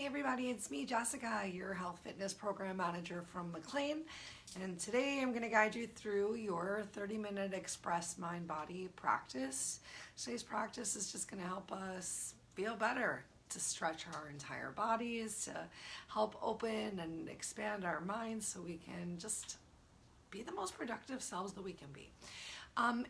Hey everybody, it's me, Jessica, your health fitness program manager from McLean. And today I'm going to guide you through your 30-minute express mind-body practice. Today's practice is just going to help us feel better, to stretch our entire bodies, to help open and expand our minds so we can just be the most productive selves that we can be.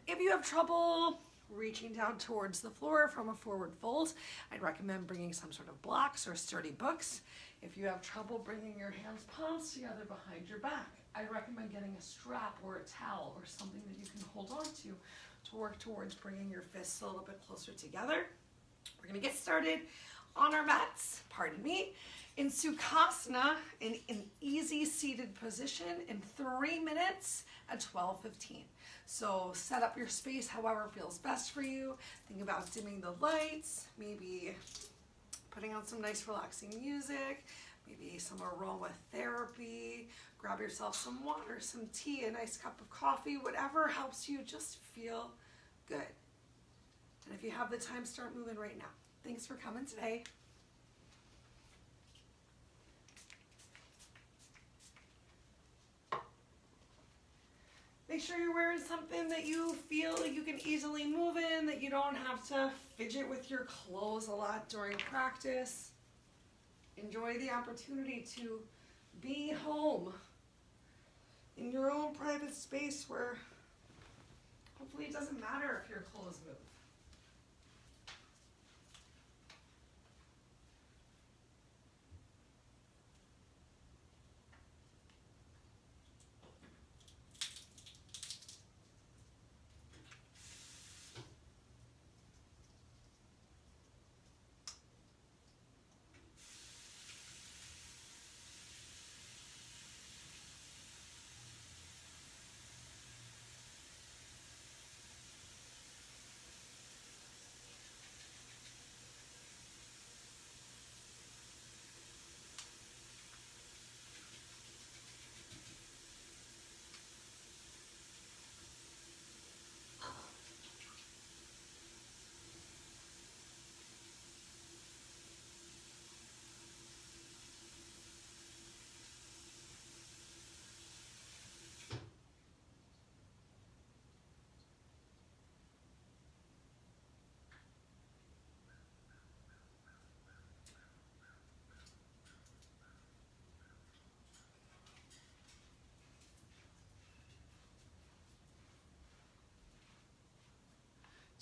If you have trouble reaching down towards the floor from a forward fold, I'd recommend bringing some sort of blocks or sturdy books. If you have trouble bringing your hands palms together behind your back, I'd recommend getting a strap or a towel or something that you can hold on to work towards bringing your fists a little bit closer together. We're going to get started on our mats, pardon me, in Sukhasana, in an easy seated position in 3 minutes at 12:15. So set up your space however feels best for you. Think about dimming the lights, maybe putting on some nice relaxing music, maybe some aromatherapy. Grab yourself some water, some tea, a nice cup of coffee, whatever helps you just feel good. And if you have the time, start moving right now. Thanks for coming today. Make sure you're wearing something that you feel like you can easily move in, that you don't have to fidget with your clothes a lot during practice. Enjoy the opportunity to be home in your own private space where hopefully it doesn't matter if your clothes move.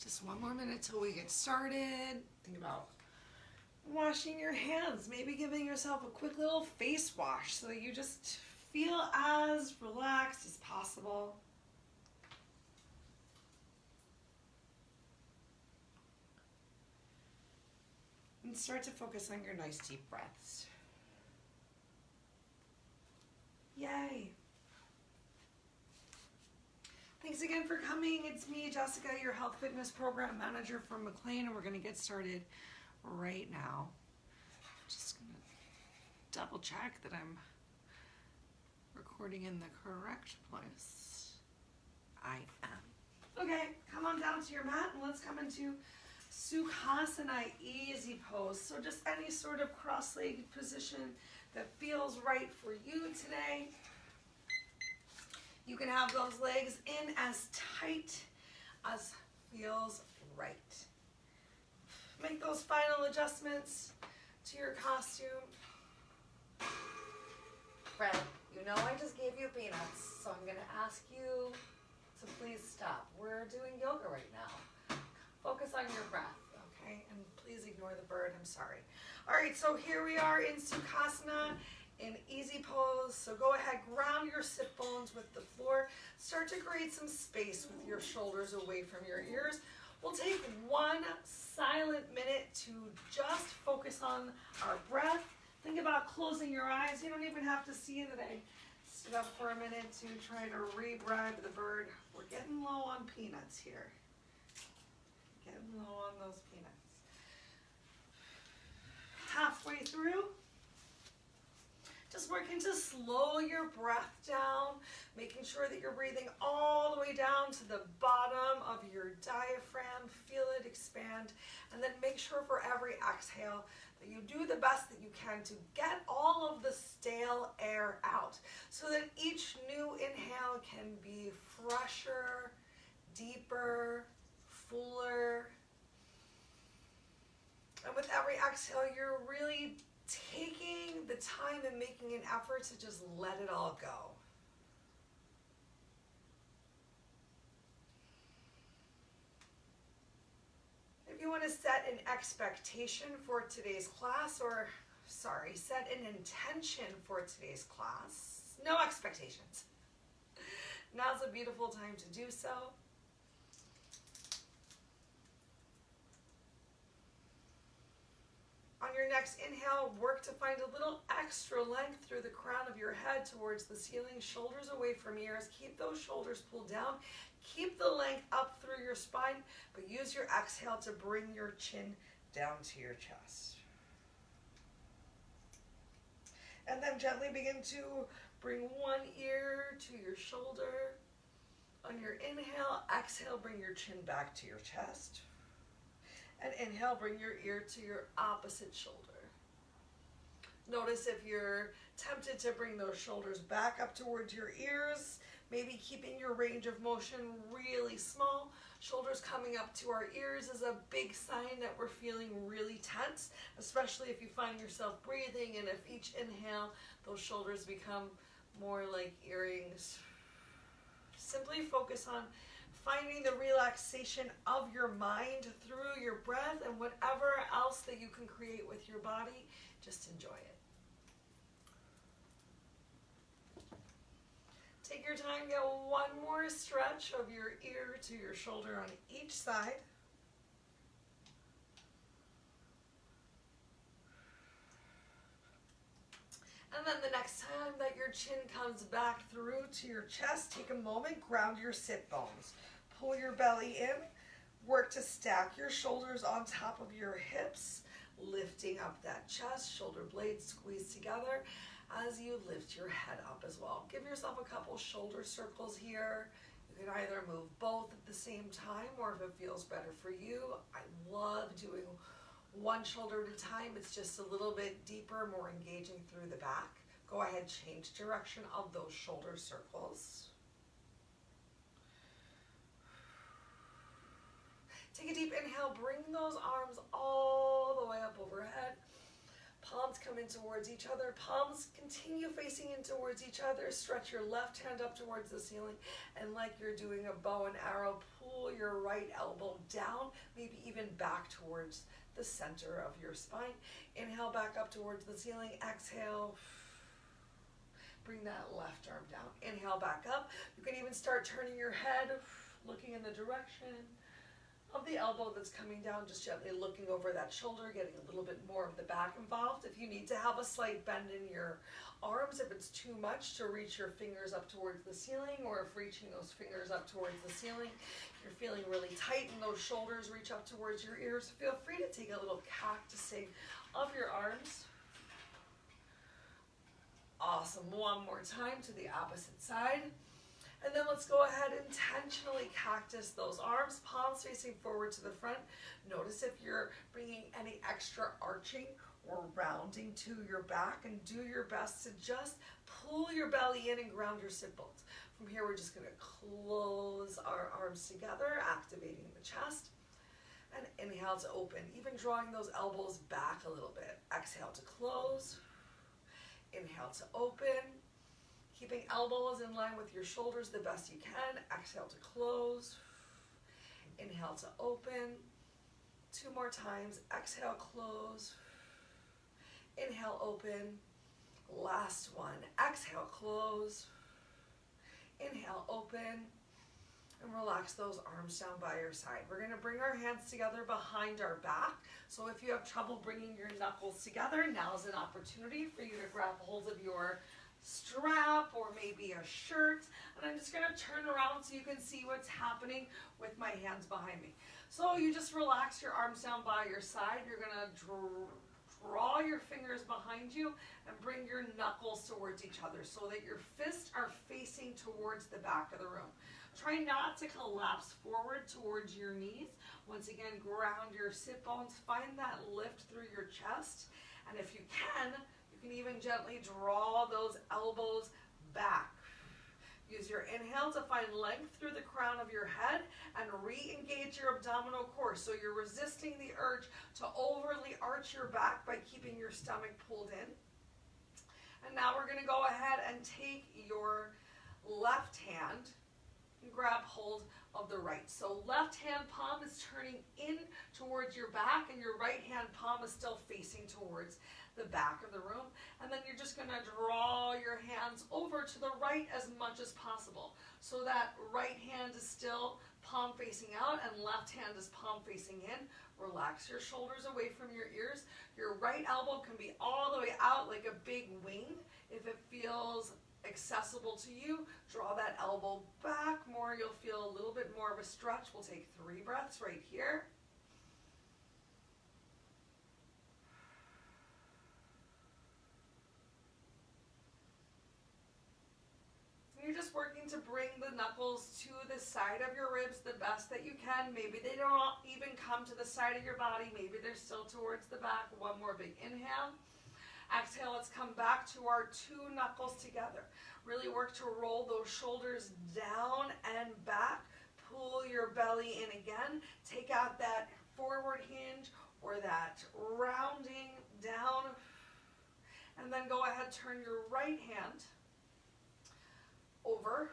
Just one more minute till we get started. Think about washing your hands, maybe giving yourself a quick little face wash so that you just feel as relaxed as possible. And start to focus on your nice deep breaths. Yay! Thanks again for coming. It's me, Jessica, your health fitness program manager from McLean, and we're going to get started right now. Just going to double check that I'm recording in the correct place. I am. Okay, come on down to your mat and let's come into Sukhasana, easy pose. So just any sort of cross-legged position that feels right for you today. You can have those legs in as tight as feels right. Make those final adjustments to your costume. Fred, you know I just gave you peanuts, so I'm going to ask you to please stop. We're doing yoga right now. Focus on your breath, okay? And please ignore the bird, I'm sorry. All right, so here we are in Sukhasana, in easy pose. So go ahead, ground your sit bones with the floor. Start to create some space with your shoulders away from your ears. We'll take 1 silent minute to just focus on our breath. Think about closing your eyes. You don't even have to see that I stood up for a minute to try to re-bribe the bird. We're getting low on peanuts here. Getting low on those peanuts. Halfway through, just working to slow your breath down, making sure that you're breathing all the way down to the bottom of your diaphragm. Feel it expand. And then make sure for every exhale that you do the best that you can to get all of the stale air out so that each new inhale can be fresher, deeper, fuller. And with every exhale, you're really taking the time and making an effort to just let it all go. If you want to set an expectation for today's class, or set an intention for today's class, no expectations. Now's a beautiful time to do so. On your next inhale, work to find a little extra length through the crown of your head towards the ceiling, shoulders away from ears. Keep those shoulders pulled down. Keep the length up through your spine, but use your exhale to bring your chin down to your chest. And then gently begin to bring one ear to your shoulder. On your inhale, exhale, bring your chin back to your chest. And inhale, bring your ear to your opposite shoulder. Notice if you're tempted to bring those shoulders back up towards your ears, maybe keeping your range of motion really small. Shoulders coming up to our ears is a big sign that we're feeling really tense, especially if you find yourself breathing, and if each inhale, those shoulders become more like earrings. Simply focus on finding the relaxation of your mind through your breath, and whatever else that you can create with your body, just enjoy it. Take your time, get one more stretch of your ear to your shoulder on each side. And then the next time that your chin comes back through to your chest, take a moment, ground your sit bones. Pull your belly in, work to stack your shoulders on top of your hips, lifting up that chest, shoulder blades squeeze together as you lift your head up as well. Give yourself a couple shoulder circles here. You can either move both at the same time, or if it feels better for you, I love doing one shoulder at a time. It's just a little bit deeper, more engaging through the back. Go ahead, change direction of those shoulder circles. Take a deep inhale, bring those arms all the way up overhead. Palms come in towards each other. Palms continue facing in towards each other. Stretch your left hand up towards the ceiling, and like you're doing a bow and arrow, pull your right elbow down, maybe even back towards the center of your spine. Inhale back up towards the ceiling. Exhale. Bring that left arm down. Inhale back up. You can even start turning your head, looking in the direction of the elbow that's coming down, just gently looking over that shoulder, getting a little bit more of the back involved. If you need to have a slight bend in your arms, if it's too much to reach your fingers up towards the ceiling, or if reaching those fingers up towards the ceiling, you're feeling really tight and those shoulders reach up towards your ears, feel free to take a little cactusing of your arms. Awesome. One more time to the opposite side. And then let's go ahead and intentionally cactus those arms, palms facing forward to the front. Notice if you're bringing any extra arching or rounding to your back, and do your best to just pull your belly in and ground your sit bones. From here, we're just going to close our arms together, activating the chest. And inhale to open, even drawing those elbows back a little bit. Exhale to close. Inhale to open. Keeping elbows in line with your shoulders the best you can. Exhale to close. Inhale to open. Two more times. Exhale, close. Inhale, open. Last one. Exhale, close. Inhale, open. And relax those arms down by your side. We're going to bring our hands together behind our back. So if you have trouble bringing your knuckles together, now's an opportunity for you to grab hold of your strap or maybe a shirt, and I'm just going to turn around so you can see what's happening with my hands behind me. So you just relax your arms down by your side. You're going to draw your fingers behind you and bring your knuckles towards each other so that your fists are facing towards the back of the room. Try not to collapse forward towards your knees. Once again, ground your sit bones. Find that lift through your chest. And if you can even gently draw those elbows back. Use your inhale to find length through the crown of your head and re-engage your abdominal core. So you're resisting the urge to overly arch your back by keeping your stomach pulled in. And now we're going to go ahead and take your left hand and grab hold of the right. So left hand palm is turning in towards your back and your right hand palm is still facing towards the back of the room. And then you're just going to draw your hands over to the right as much as possible. So that right hand is still palm facing out and left hand is palm facing in. Relax your shoulders away from your ears. Your right elbow can be all the way out like a big wing. If it feels accessible to you, draw that elbow back more. You'll feel a little bit more of a stretch. We'll take 3 breaths right here. You're just working to bring the knuckles to the side of your ribs the best that you can. Maybe they don't even come to the side of your body. Maybe they're still towards the back. One more big inhale. Exhale, let's come back to our 2 knuckles together. Really work to roll those shoulders down and back. Pull your belly in again. Take out that forward hinge or that rounding down. And then go ahead, turn your right hand over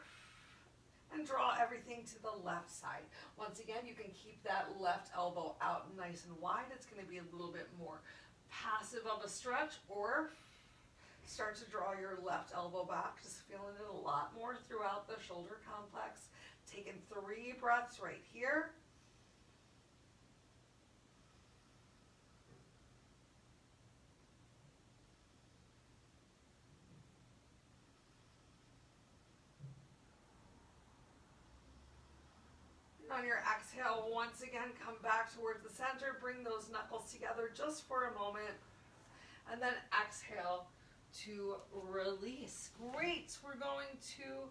and draw everything to the left side. Once again, you can keep that left elbow out nice and wide. It's going to be a little bit more passive of a stretch, or start to draw your left elbow back, just feeling it a lot more throughout the shoulder complex. Taking 3 breaths right here. On your exhale, once again, come back towards the center. Bring those knuckles together just for a moment. And then exhale to release. Great. We're going to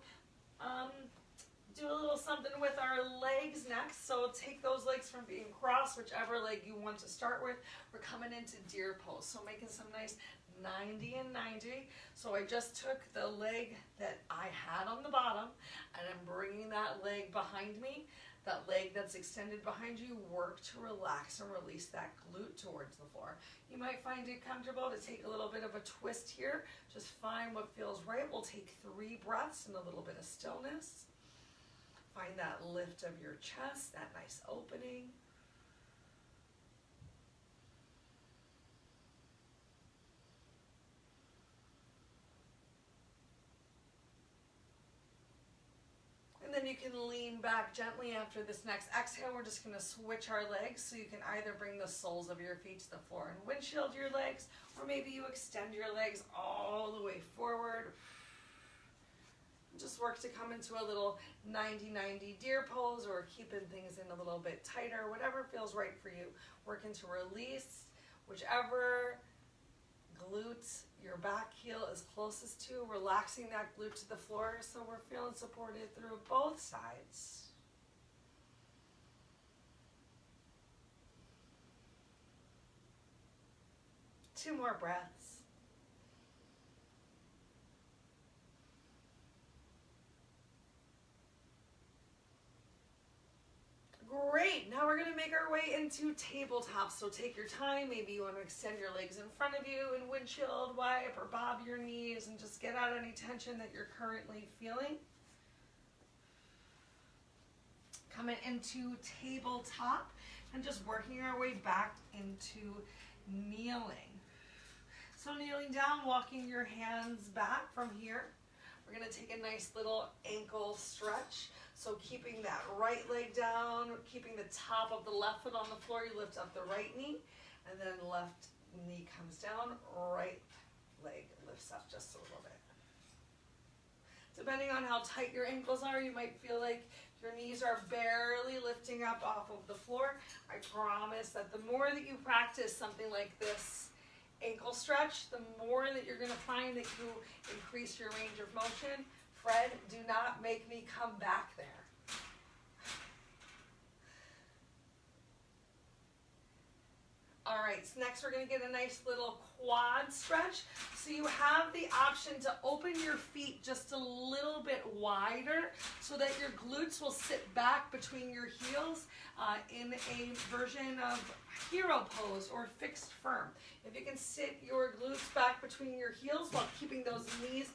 do a little something with our legs next. So take those legs from being crossed, whichever leg you want to start with. We're coming into deer pose. So making some nice 90 and 90. So I just took the leg that I had on the bottom and I'm bringing that leg behind me. That leg that's extended behind you, work to relax and release that glute towards the floor. You might find it comfortable to take a little bit of a twist here. Just find what feels right. We'll take 3 breaths and a little bit of stillness. Find that lift of your chest, that nice opening. And then you can lean back gently after this next exhale. We're just going to switch our legs, so you can either bring the soles of your feet to the floor and windshield your legs, or maybe you extend your legs all the way forward. Just work to come into a little 90-90 deer pose, or keeping things in a little bit tighter, whatever feels right for you. Working to release whichever glute your back heel is closest to, relaxing that glute to the floor so we're feeling supported through both sides. Two more breaths. Great, now we're going to make our way into tabletop. So take your time. Maybe you want to extend your legs in front of you and windshield wipe or bob your knees and just get out any tension that you're currently feeling. Coming into tabletop and just working our way back into kneeling. So kneeling down, walking your hands back from here. We're going to take a nice little ankle stretch. So keeping that right leg down, keeping the top of the left foot on the floor, you lift up the right knee, and then left knee comes down, right leg lifts up just a little bit. Depending on how tight your ankles are, you might feel like your knees are barely lifting up off of the floor. I promise that the more that you practice something like this ankle stretch, the more that you're going to find that you increase your range of motion. Fred, do not make me come back there. All right, so next we're gonna get a nice little quad stretch. So you have the option to open your feet just a little bit wider so that your glutes will sit back between your heels in a version of hero pose or fixed firm. If you can sit your glutes back between your heels while keeping those knees,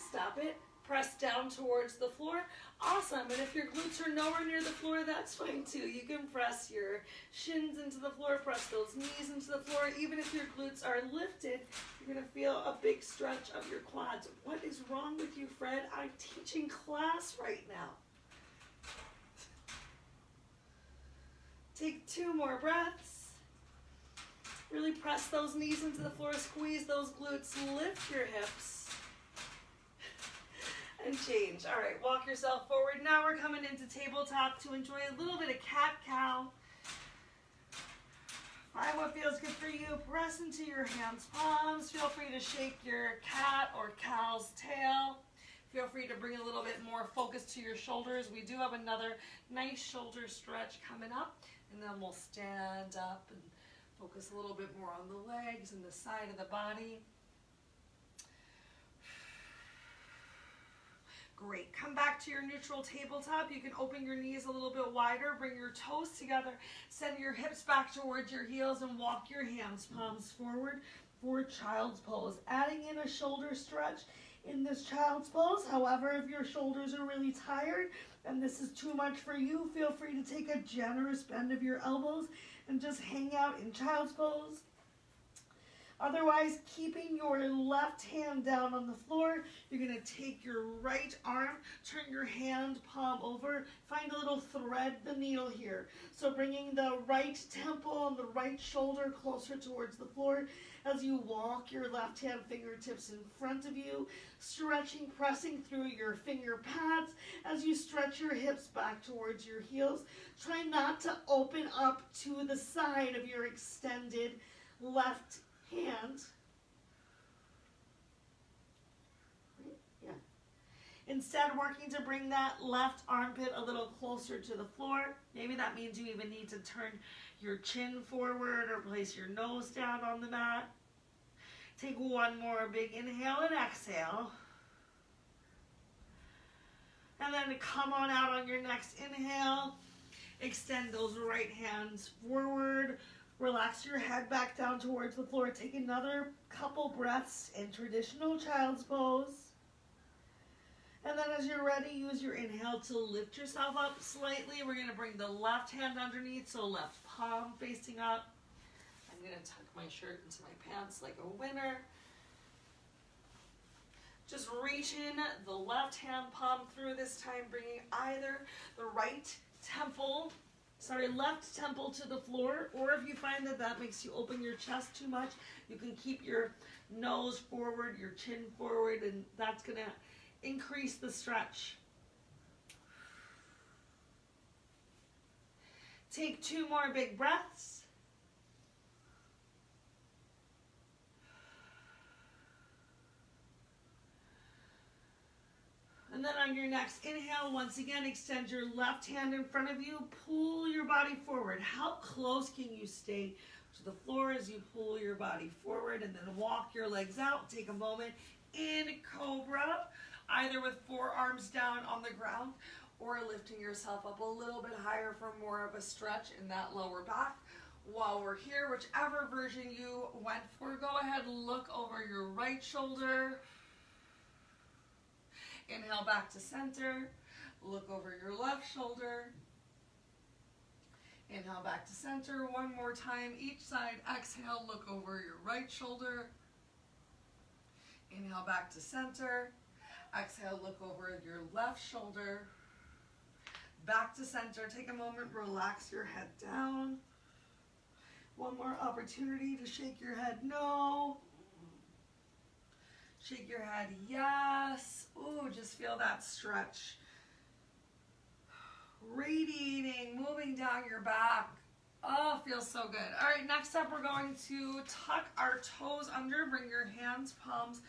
stop it, press down towards the floor. Awesome. And if your glutes are nowhere near the floor, that's fine too. You can press your shins into the floor, press those knees into the floor. Even if your glutes are lifted, you're going to feel a big stretch of your quads. What is wrong with you, Fred? I'm teaching class right now. Take 2 more breaths. Really press those knees into the floor, squeeze those glutes, lift your hips. And change. All right, walk yourself forward. Now we're coming into tabletop to enjoy a little bit of cat-cow. Find what feels good for you. Press into your hands, palms. Feel free to shake your cat or cow's tail. Feel free to bring a little bit more focus to your shoulders. We do have another nice shoulder stretch coming up, and then we'll stand up and focus a little bit more on the legs and the side of the body. Great. Come back to your neutral tabletop. You can open your knees a little bit wider, bring your toes together, send your hips back towards your heels, and walk your hands, palms forward for child's pose. Adding in a shoulder stretch in this child's pose. However, if your shoulders are really tired and this is too much for you, feel free to take a generous bend of your elbows and just hang out in child's pose. Otherwise, keeping your left hand down on the floor, you're going to take your right arm, turn your hand palm over, find a little thread the needle here. So bringing the right temple and the right shoulder closer towards the floor as you walk your left hand fingertips in front of you, stretching, pressing through your finger pads as you stretch your hips back towards your heels. Try not to open up to the side of your extended left hand. Yeah. Instead, working to bring that left armpit a little closer to the floor. Maybe that means you even need to turn your chin forward or place your nose down on the mat. Take one more big inhale and exhale. And then come on out on your next inhale. Extend those right hands forward. Relax your head back down towards the floor. Take another couple breaths in traditional child's pose. And then as you're ready, use your inhale to lift yourself up slightly. We're going to bring the left hand underneath, so left palm facing up. I'm going to tuck my shirt into my pants like a winner. Just reach in the left hand palm through this time, bringing either the left temple to the floor, or if you find that that makes you open your chest too much, you can keep your nose forward, your chin forward, and that's going to increase the stretch. Take 2 more big breaths. And then on your next inhale, once again, extend your left hand in front of you. Pull your body forward. How close can you stay to the floor as you pull your body forward, and then walk your legs out. Take a moment in Cobra, either with forearms down on the ground or lifting yourself up a little bit higher for more of a stretch in that lower back. While we're here, whichever version you went for, go ahead and look over your right shoulder. Inhale back to center. Look over your left shoulder. Inhale back to center. One more time each side. Exhale, look over your right shoulder. Inhale back to center. Exhale, look over your left shoulder. Back to center. Take a moment, relax your head down. One more opportunity to shake your head no. Shake your head yes. Ooh, just feel that stretch. Radiating, moving down your back. Oh, feels so good. All right, next up we're going to tuck our toes under. Bring your hands, palms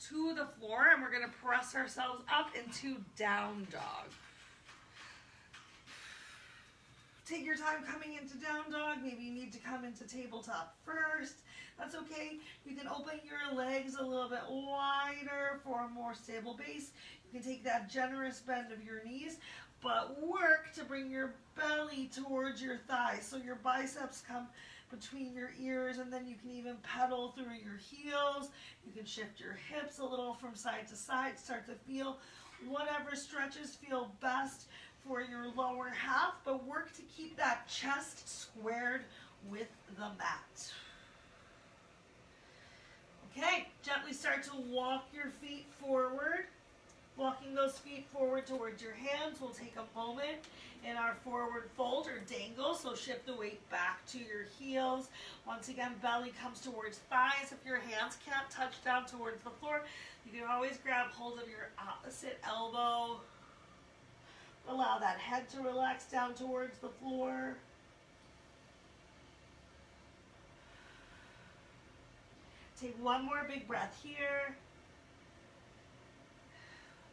to the floor, and we're going to press ourselves up into down dog. Take your time coming into down dog. Maybe you need to come into tabletop first. That's okay. You can open your legs a little bit wider for a more stable base. You can take that generous bend of your knees, but work to bring your belly towards your thighs so your biceps come between your ears, and then you can even pedal through your heels. You can shift your hips a little from side to side. Start to feel whatever stretches feel best for your lower half, but work to keep that chest squared with the mat. Okay, gently start to walk your feet forward. Walking those feet forward towards your hands will take a moment in our forward fold or dangle, so shift the weight back to your heels. Once again, belly comes towards thighs. If your hands can't touch down towards the floor, you can always grab hold of your opposite elbow. Allow that head to relax down towards the floor. Take one more big breath here.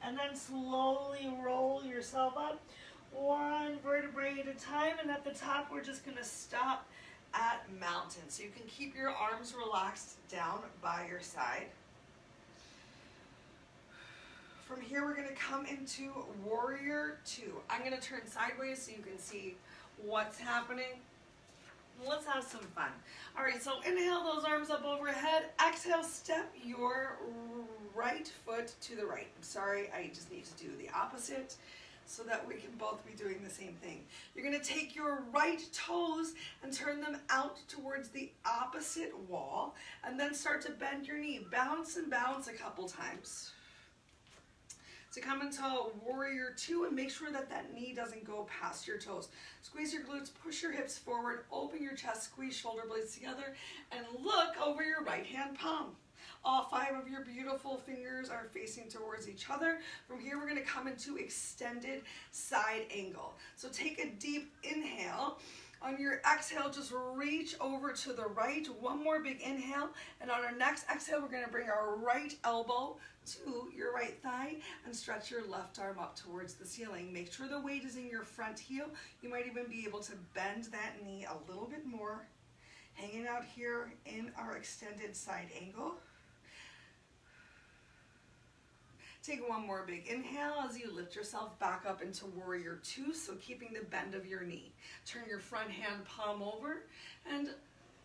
And then slowly roll yourself up, one vertebrae at a time. And at the top, we're just going to stop at mountain. So you can keep your arms relaxed down by your side. From here, we're going to come into Warrior 2. I'm going to turn sideways so you can see what's happening. Let's have some fun. All right, so inhale those arms up overhead. Exhale, step your right foot to the right. I'm sorry, I just need to do the opposite so that we can both be doing the same thing. You're going to take your right toes and turn them out towards the opposite wall, and then start to bend your knee. Bounce and bounce a couple times. So come into Warrior 2 and make sure that that knee doesn't go past your toes. Squeeze your glutes, push your hips forward, open your chest, squeeze shoulder blades together, and look over your right hand palm. All 5 of your beautiful fingers are facing towards each other. From here, we're going to come into extended side angle. So take a deep inhale. On your exhale, just reach over to the right. One more big inhale. And on our next exhale, we're going to bring our right elbow to your right thigh and stretch your left arm up towards the ceiling. Make sure the weight is in your front heel. You might even be able to bend that knee a little bit more. Hanging out here in our extended side angle. Take one more big inhale as you lift yourself back up into Warrior 2, so keeping the bend of your knee. Turn your front hand palm over and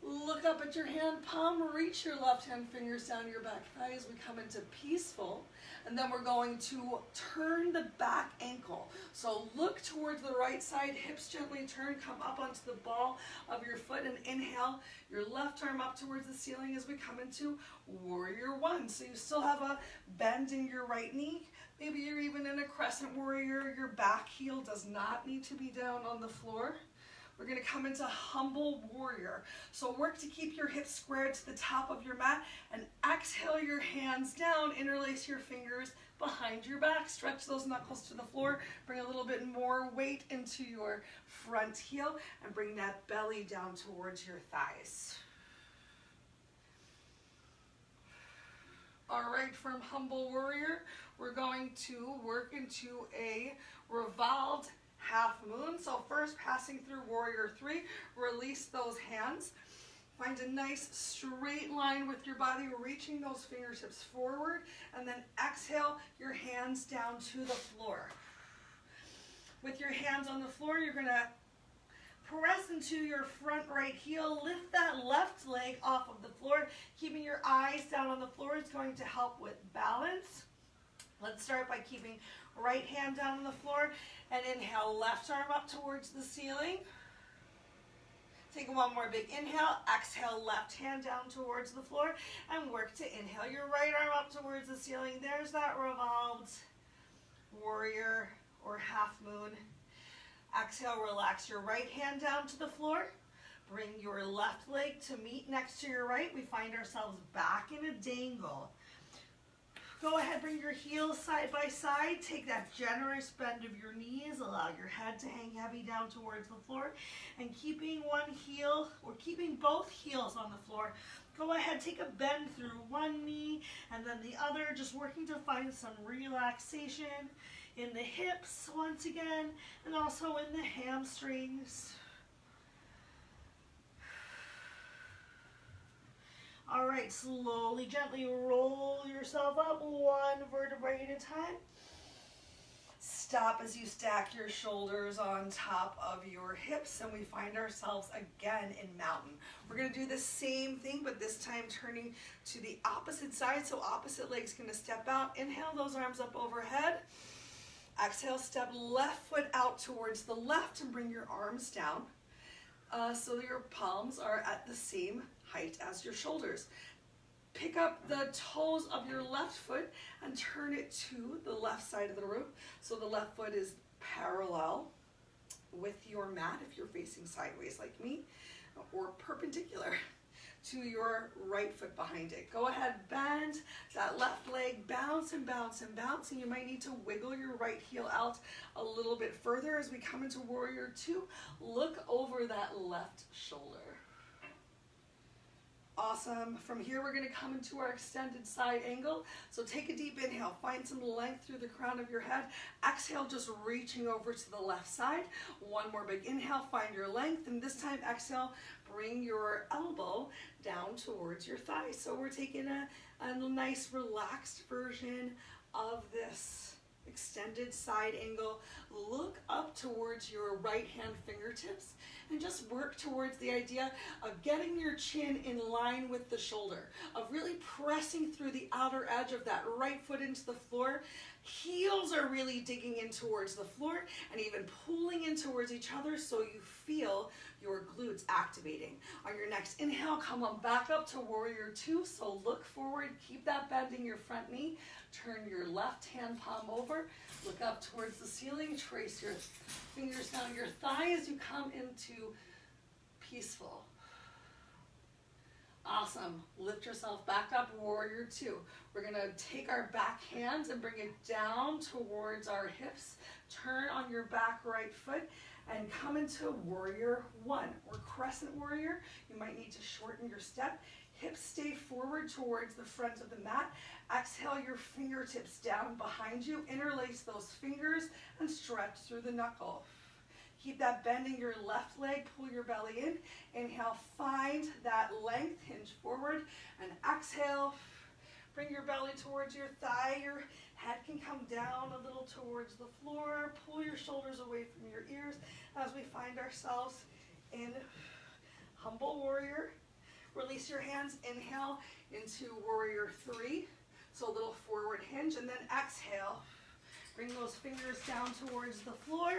look up at your hand palm. Reach your left hand fingers down your back thigh as we come into peaceful. And then we're going to turn the back ankle. So look towards the right side, hips gently turn, come up onto the ball of your foot and inhale your left arm up towards the ceiling as we come into Warrior 1. So you still have a bend in your right knee. Maybe you're even in a crescent warrior. Your back heel does not need to be down on the floor. We're going to come into Humble Warrior. So work to keep your hips squared to the top of your mat and exhale your hands down. Interlace your fingers behind your back. Stretch those knuckles to the floor. Bring a little bit more weight into your front heel and bring that belly down towards your thighs. All right, from Humble Warrior, we're going to work into a Revolved half moon. So first, passing through Warrior 3, release those hands. Find a nice straight line with your body, reaching those fingertips forward, and then exhale your hands down to the floor. With your hands on the floor, you're going to press into your front right heel. Lift that left leg off of the floor. Keeping your eyes down on the floor is going to help with balance. Let's start by keeping right hand down on the floor and inhale, left arm up towards the ceiling. Take one more big inhale, exhale, left hand down towards the floor, and work to inhale your right arm up towards the ceiling. There's that Revolved Warrior or half moon. Exhale, relax your right hand down to the floor. Bring your left leg to meet next to your right. We find ourselves back in a dangle. Go ahead, bring your heels side by side. Take that generous bend of your knees. Allow your head to hang heavy down towards the floor. And keeping one heel, or keeping both heels on the floor, Go ahead, take a bend through one knee and then the other, just working to find some relaxation in the hips once again, and also in the hamstrings. All right, slowly, gently roll yourself up one vertebrae at a time. Stop as you stack your shoulders on top of your hips, and we find ourselves again in mountain. We're going to do the same thing, but this time turning to the opposite side. So opposite leg's going to step out. Inhale those arms up overhead. Exhale, step left foot out towards the left and bring your arms down so your palms are at the same height as your shoulders. Pick up the toes of your left foot and turn it to the left side of the room. So the left foot is parallel with your mat if you're facing sideways like me, or perpendicular to your right foot behind it. Go ahead, bend that left leg, bounce and bounce and bounce, and you might need to wiggle your right heel out a little bit further as we come into Warrior Two. Look over that left shoulder. Awesome. From here, we're going to come into our extended side angle. So take a deep inhale. Find some length through the crown of your head. Exhale, just reaching over to the left side. One more big inhale. Find your length. And this time, exhale, bring your elbow down towards your thigh. So we're taking a nice relaxed version of this extended side angle. Look up towards your right hand fingertips and just work towards the idea of getting your chin in line with the shoulder, of really pressing through the outer edge of that right foot into the floor. Heels are really digging in towards the floor and even pulling in towards each other so you feel your glutes activating. On your next inhale, come on back up to Warrior Two. So look forward, keep that bend in your front knee. Turn your left hand palm over, look up towards the ceiling, trace your fingers down your thigh as you come into peaceful. Awesome. Lift yourself back up, Warrior Two. We're going to take our back hands and bring it down towards our hips. Turn on your back right foot and come into Warrior One or Crescent Warrior. You might need to shorten your step. Hips stay forward towards the front of the mat. Exhale your fingertips down behind you. Interlace those fingers and stretch through the knuckle. Keep that bend in your left leg. Pull your belly in. Inhale, find that length. Hinge forward. And exhale, bring your belly towards your thigh. Your head can come down a little towards the floor. Pull your shoulders away from your ears as we find ourselves in Humble Warrior. Release your hands, inhale into Warrior Three. So a little forward hinge, and then exhale. Bring those fingers down towards the floor.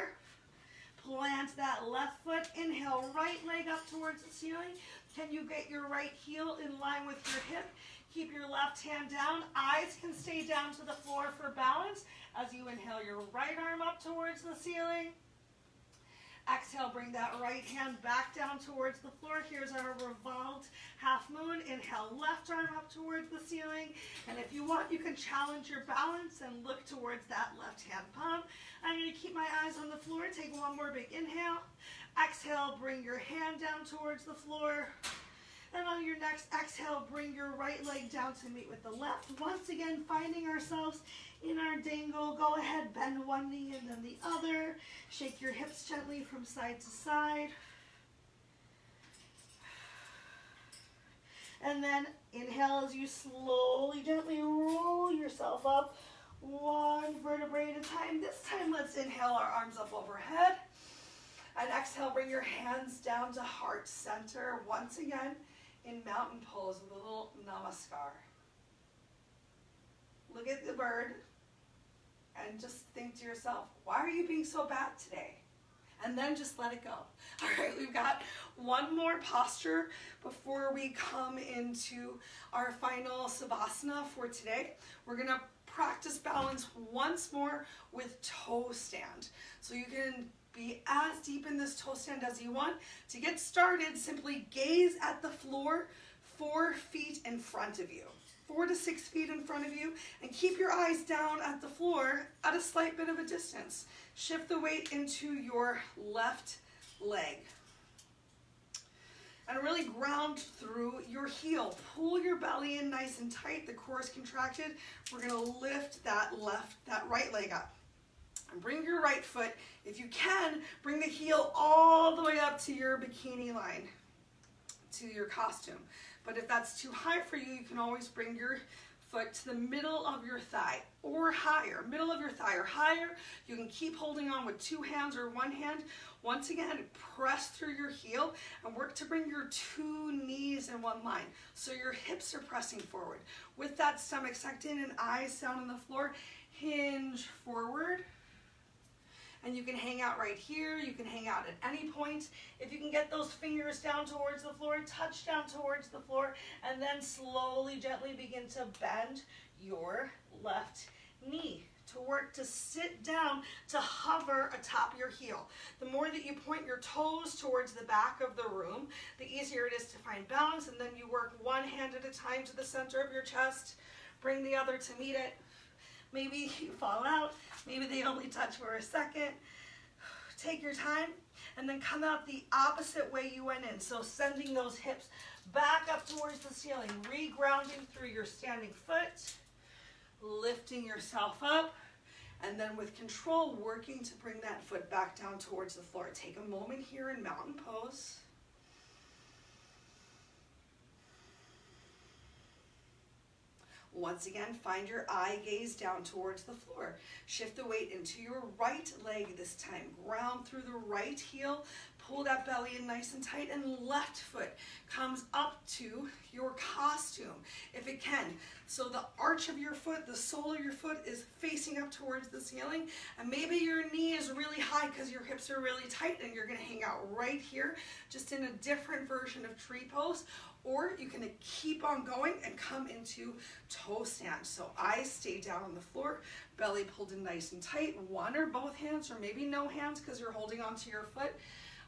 Plant that left foot. Inhale, right leg up towards the ceiling. Can you get your right heel in line with your hip? Keep your left hand down. Eyes can stay down to the floor for balance as you inhale your right arm up towards the ceiling. Exhale, bring that right hand back down towards the floor. Here's our revolved half moon. Inhale, left arm up towards the ceiling. And if you want, you can challenge your balance and look towards that left hand palm. I'm going to keep my eyes on the floor. Take one more big inhale. Exhale, bring your hand down towards the floor. And on your next exhale, bring your right leg down to meet with the left. Once again, finding ourselves in our dangle. Go ahead, bend one knee and then the other. Shake your hips gently from side to side. And then inhale as you slowly, gently roll yourself up one vertebrae at a time. This time, let's inhale our arms up overhead. And exhale, bring your hands down to heart center. Once again, in mountain pose with a little namaskar. Look at the bird and just think to yourself, why are you being so bad today? And then just let it go. All right, we've got one more posture before we come into our final savasana for today. We're gonna practice balance once more with toe stand. So you can be as deep in this toe stand as you want. To get started, simply gaze at the floor 4 feet in front of you. 4 to 6 feet in front of you, and keep your eyes down at the floor at a slight bit of a distance. Shift the weight into your left leg. and really ground through your heel. Pull your belly in nice and tight, the core is contracted. We're gonna lift that right leg up. And bring your right foot, if you can, bring the heel all the way up to your bikini line, to your costume. But if that's too high for you, you can always bring your foot to the middle of your thigh or higher, middle of your thigh or higher. You can keep holding on with 2 hands or 1 hand. Once again, press through your heel and work to bring your 2 knees in one line. So your hips are pressing forward. With that stomach sucked in and eyes down on the floor, hinge forward. And you can hang out right here. You can hang out at any point. If you can get those fingers down towards the floor, touch down towards the floor, and then slowly, gently begin to bend your left knee to work to sit down, to hover atop your heel. The more that you point your toes towards the back of the room, the easier it is to find balance, and then you work one hand at a time to the center of your chest, bring the other to meet it. Maybe you fall out, maybe they only touch for a second. Take your time and then come out the opposite way you went in. So sending those hips back up towards the ceiling, re-grounding through your standing foot, lifting yourself up, and then with control, working to bring that foot back down towards the floor. Take a moment here in mountain pose. Once again, find your eye gaze down towards the floor. Shift the weight into your right leg this time. Ground through the right heel. Pull that belly in nice and tight, and left foot comes up to your costume, if it can. So the arch of your foot, the sole of your foot is facing up towards the ceiling, and maybe your knee is really high because your hips are really tight and you're gonna hang out right here, just in a different version of tree pose. Or you can keep on going and come into toe stand. So eyes stay down on the floor, belly pulled in nice and tight, 1 or both hands, or maybe no hands because you're holding onto your foot.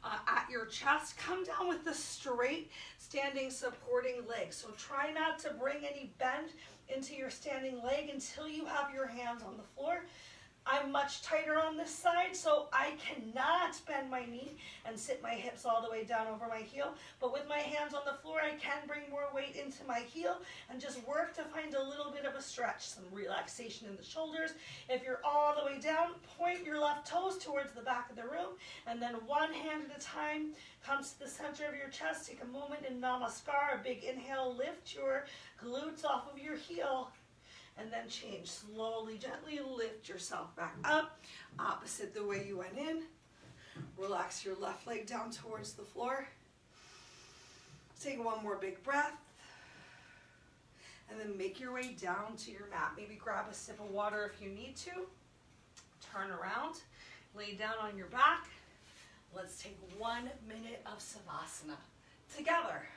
At your chest, come down with the straight standing supporting leg. So try not to bring any bend into your standing leg until you have your hands on the floor. I'm much tighter on this side, so I cannot bend my knee and sit my hips all the way down over my heel. But with my hands on the floor, I can bring more weight into my heel and just work to find a little bit of a stretch, some relaxation in the shoulders. If you're all the way down, point your left toes towards the back of the room, and then 1 hand at a time comes to the center of your chest. Take a moment in Namaskar, a big inhale, lift your glutes off of your heel. And then change, slowly, gently lift yourself back up, opposite the way you went in. Relax your left leg down towards the floor. Take 1 more big breath. And then make your way down to your mat. Maybe grab a sip of water if you need to. Turn around, lay down on your back. Let's take 1 minute of Savasana together.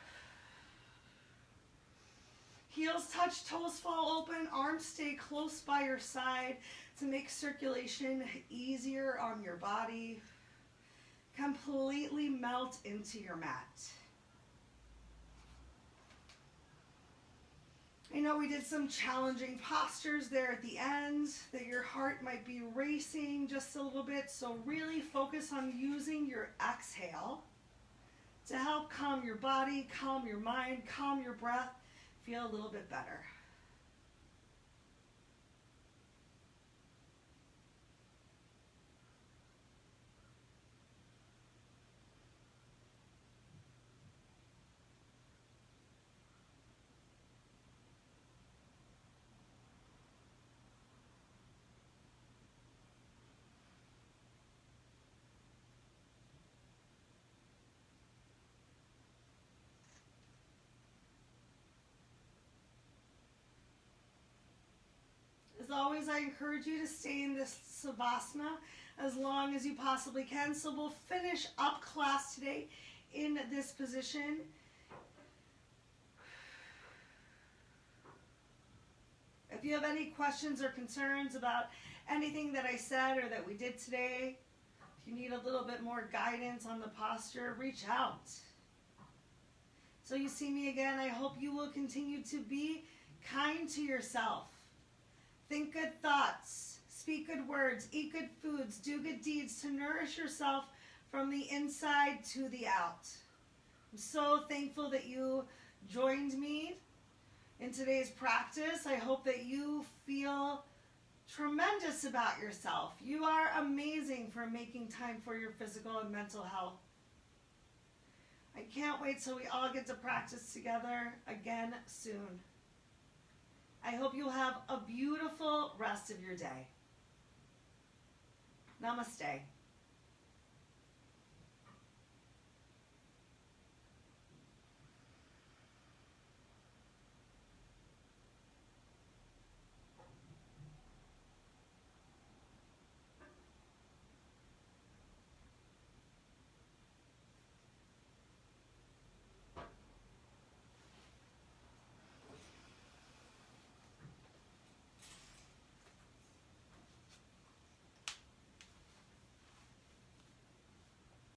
Heels touch, toes fall open, arms stay close by your side to make circulation easier on your body. Completely melt into your mat. I know we did some challenging postures there at the end, that your heart might be racing just a little bit, so really focus on using your exhale to help calm your body, calm your mind, calm your breath. Feel a little bit better. As always, I encourage you to stay in this Savasana as long as you possibly can. So we'll finish up class today in this position. If you have any questions or concerns about anything that I said or that we did today, if you need a little bit more guidance on the posture, reach out. So you see me again, I hope you will continue to be kind to yourself. Think good thoughts, speak good words, eat good foods, do good deeds to nourish yourself from the inside to the out. I'm so thankful that you joined me in today's practice. I hope that you feel tremendous about yourself. You are amazing for making time for your physical and mental health. I can't wait till we all get to practice together again soon. I hope you'll have a beautiful rest of your day. Namaste.